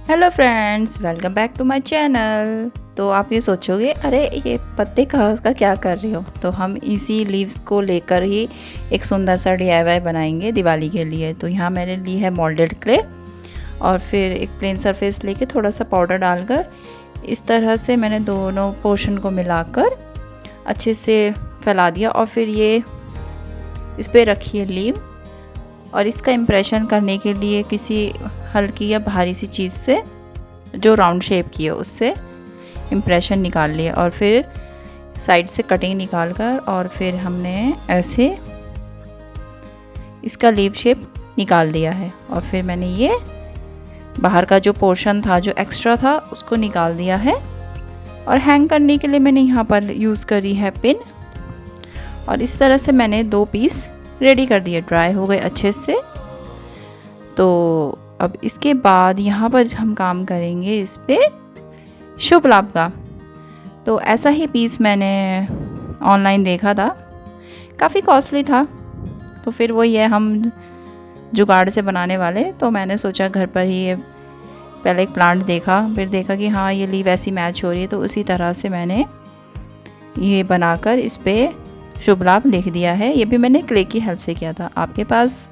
Hello friends, welcome back to my channel. तो आप ये सोचोगे अरे ये पत्ते घास का क्या कर रही हो, तो हम इसी लीव्स को लेकर ही एक सुंदर सा DIY बनाएंगे दिवाली के लिए। तो यहाँ मैंने ली है मोल्डेड क्ले और फिर एक प्लेन सरफेस लेके थोड़ा सा पाउडर डालकर इस तरह से मैंने दोनों पोर्शन को मिलाकर अच्छे से फैला दिया। और फिर ये इस पर रखिए लीव, और इसका इम्प्रेशन करने के लिए किसी हल्की या भारी सी चीज़ से जो राउंड शेप की है उससे इम्प्रेशन निकाल लिया। और फिर साइड से कटिंग निकाल कर और फिर हमने ऐसे इसका लीव शेप निकाल दिया है। और फिर मैंने ये बाहर का जो पोर्शन था जो एक्स्ट्रा था उसको निकाल दिया है। और हैंग करने के लिए मैंने यहाँ पर यूज़ करी है पिन। और इस तरह से मैंने 2 पीस रेडी कर दिए, ड्राई हो गए अच्छे से। तो अब इसके बाद यहाँ पर हम काम करेंगे इस पे शुभ लाभ का। तो ऐसा ही पीस मैंने ऑनलाइन देखा था, काफ़ी कॉस्टली था। तो फिर वही है, हम जुगाड़ से बनाने वाले। तो मैंने सोचा घर पर ही पहले एक प्लांट देखा, फिर देखा कि हाँ ये लीव ऐसी मैच हो रही है, तो उसी तरह से मैंने ये बनाकर इस पर शुभ लाभ लिख दिया है। ये भी मैंने क्ले की हेल्प से किया था। आपके पास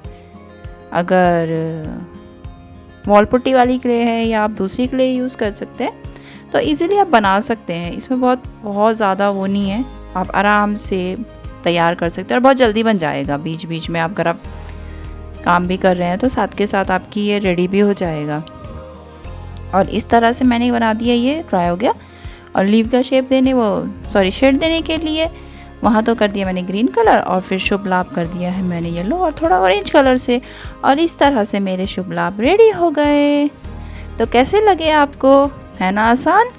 अगर वॉल पुट्टी वाली क्ले है या आप दूसरी क्ले यूज़ कर सकते हैं तो इजीली आप बना सकते हैं। इसमें बहुत ज़्यादा वो नहीं है, आप आराम से तैयार कर सकते हैं और बहुत जल्दी बन जाएगा। बीच बीच में अगर आप काम भी कर रहे हैं तो साथ के साथ आपकी ये रेडी भी हो जाएगा। और इस तरह से मैंने बना दिया, ये ड्राई हो गया। और लीव का शेड देने के लिए वहाँ तो कर दिया मैंने ग्रीन कलर, और फिर शुभ लाभ कर दिया है मैंने येलो और थोड़ा ऑरेंज कलर से। और इस तरह से मेरे शुभ लाभ रेडी हो गए। तो कैसे लगे आपको? है ना आसान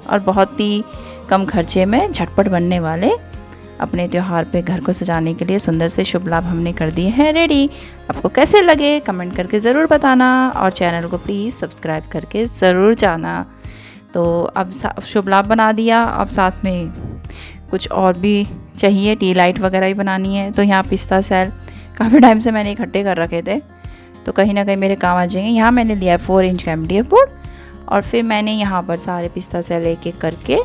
और बहुत ही कम खर्चे में झटपट बनने वाले अपने त्यौहार पे घर को सजाने के लिए सुंदर से शुभ लाभ हमने कर दिए हैं रेडी। आपको कैसे लगे कमेंट करके ज़रूर बताना, और चैनल को प्लीज़ सब्सक्राइब करके ज़रूर जाना। तो अब शुभ लाभ बना दिया, अब साथ में कुछ और भी चाहिए, टी लाइट वगैरह भी बनानी है। तो यहाँ पिस्ता सेल काफ़ी टाइम से मैंने इकट्ठे कर रखे थे, तो कहीं ना कहीं मेरे काम आ जाएंगे। यहाँ मैंने लिया है 4 इंच का MDF बोर्ड, और फिर मैंने यहाँ पर सारे पिस्ता सेल एक एक करके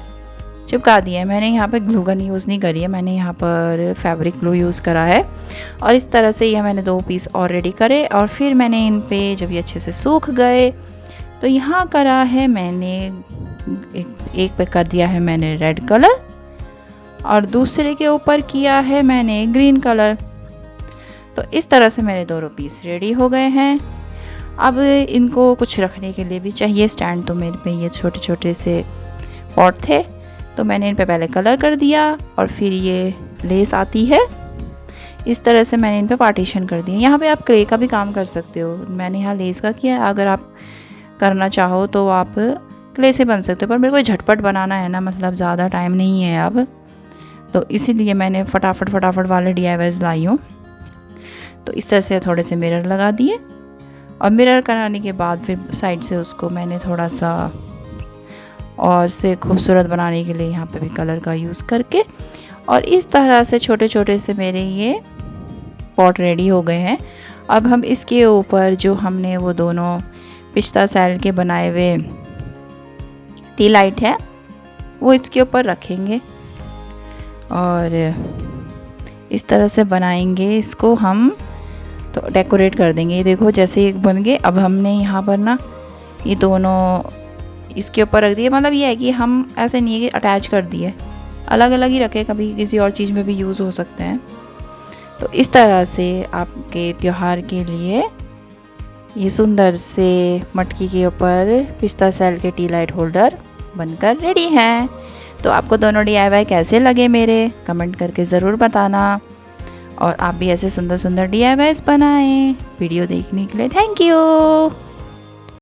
चिपका दिए हैं। मैंने यहाँ पर ग्लू गन यूज़ नहीं करी है, मैंने यहाँ पर फैब्रिक ग्लू यूज़ करा है। और इस तरह से यह मैंने 2 पीस और रेडी करे। और फिर मैंने इन पे जब ये अच्छे से सूख गए तो यहाँ करा है मैंने एक पे कर दिया है मैंने रेड कलर, और दूसरे के ऊपर किया है मैंने ग्रीन कलर। तो इस तरह से मेरे दोनों पीस रेडी हो गए हैं। अब इनको कुछ रखने के लिए भी चाहिए स्टैंड। तो मेरे पे ये छोटे छोटे से पॉट थे, तो मैंने इन पे पहले कलर कर दिया, और फिर ये लेस आती है इस तरह से मैंने इन पे पार्टीशन कर दिया। यहाँ पे आप क्ले का भी काम कर सकते हो, मैंने यहाँ लेस का किया। अगर आप करना चाहो तो आप क्ले से बन सकते हो, पर मेरे को झटपट बनाना है ना, मतलब ज़्यादा टाइम नहीं है अब, तो इसीलिए मैंने फटाफट वाले DIYs लाई हूँ। तो इस तरह से थोड़े से मिरर लगा दिए, और मिरर कराने के बाद फिर साइड से उसको मैंने थोड़ा सा और से खूबसूरत बनाने के लिए यहाँ पे भी कलर का यूज़ करके, और इस तरह से छोटे छोटे से मेरे ये पॉट रेडी हो गए हैं। अब हम इसके ऊपर जो हमने वो दोनों पिस्ता सेल के बनाए हुए टी लाइट है वो इसके ऊपर रखेंगे, और इस तरह से बनाएंगे इसको हम। तो डेकोरेट कर देंगे। ये देखो जैसे एक बन गए। अब हमने यहाँ पर ना ये दोनों इसके ऊपर रख दिए, मतलब ये है कि हम ऐसे नहीं है कि अटैच कर दिए, अलग अलग ही रखे, कभी किसी और चीज़ में भी यूज़ हो सकते हैं। तो इस तरह से आपके त्यौहार के लिए ये सुंदर से मटकी के ऊपर पिस्ता सेल के टी लाइट होल्डर बनकर रेडी हैं। तो आपको दोनों DIY कैसे लगे मेरे कमेंट करके ज़रूर बताना, और आप भी ऐसे सुंदर सुंदर DIYs बनाएं। वीडियो देखने के लिए थैंक यू।